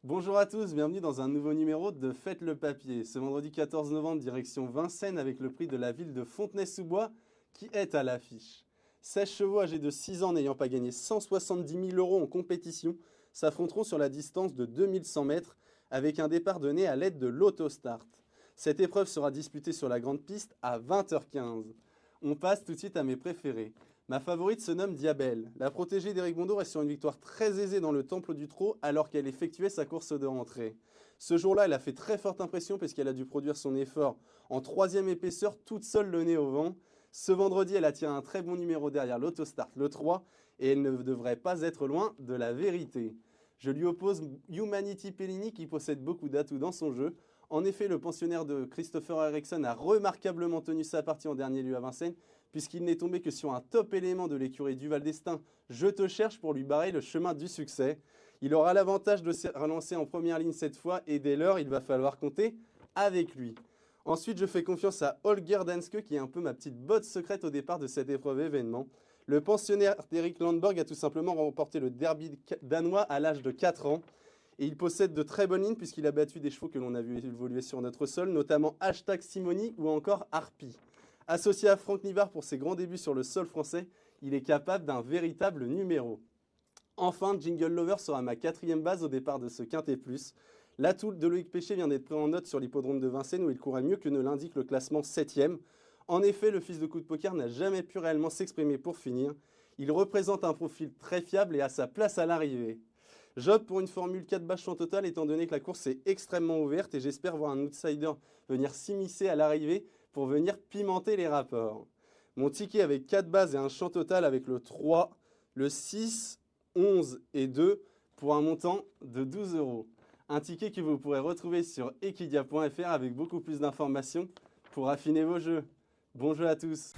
Bonjour à tous, bienvenue dans un nouveau numéro de Faites le papier. Ce vendredi 14 novembre, direction Vincennes avec le prix de la ville de Fontenay-sous-Bois qui est à l'affiche. 16 chevaux âgés de 6 ans n'ayant pas gagné 170 000 € en compétition s'affronteront sur la distance de 2100 mètres avec un départ donné à l'aide de l'autostart. Cette épreuve sera disputée sur la grande piste à 20h15. On passe tout de suite à mes préférés. Ma favorite se nomme Diabelle. La protégée d'Éric Bondour est sur une victoire très aisée dans le Temple du Trot alors qu'elle effectuait sa course de rentrée. Ce jour-là, elle a fait très forte impression puisqu'elle a dû produire son effort en 3e épaisseur toute seule le nez au vent. Ce vendredi, elle a tiré un très bon numéro derrière l'autostart, le 3, et elle ne devrait pas être loin de la vérité. Je lui oppose Humanity Pellini qui possède beaucoup d'atouts dans son jeu. En effet, le pensionnaire de Christopher Eriksson a remarquablement tenu sa partie en dernier lieu à Vincennes, puisqu'il n'est tombé que sur un top élément de l'écurie du Val d'Estaing, Je te cherche, pour lui barrer le chemin du succès. Il aura l'avantage de se relancer en première ligne cette fois, et dès lors, il va falloir compter avec lui. Ensuite, je fais confiance à Holger Danske, qui est un peu ma petite botte secrète au départ de cette épreuve événement. Le pensionnaire d'Eric Landborg a tout simplement remporté le derby danois à l'âge de 4 ans. Et il possède de très bonnes lignes puisqu'il a battu des chevaux que l'on a vu évoluer sur notre sol, notamment Hashtag Simoni ou encore Harpy. Associé à Franck Nivard pour ses grands débuts sur le sol français, il est capable d'un véritable numéro. Enfin, Jingle Lover sera ma 4e base au départ de ce Quintet Plus. L'atout de Loïc Péché vient d'être pris en note sur l'hippodrome de Vincennes où il courait mieux que ne l'indique le classement 7e. En effet, le fils de coup de poker n'a jamais pu réellement s'exprimer pour finir. Il représente un profil très fiable et a sa place à l'arrivée. J'opte pour une formule 4 bâches en total étant donné que la course est extrêmement ouverte et j'espère voir un outsider venir s'immiscer à l'arrivée pour venir pimenter les rapports. Mon ticket avec 4 bases et un champ total avec le 3, le 6, 11 et 2 pour un montant de 12 €. Un ticket que vous pourrez retrouver sur equidia.fr avec beaucoup plus d'informations pour affiner vos jeux. Bon jeu à tous!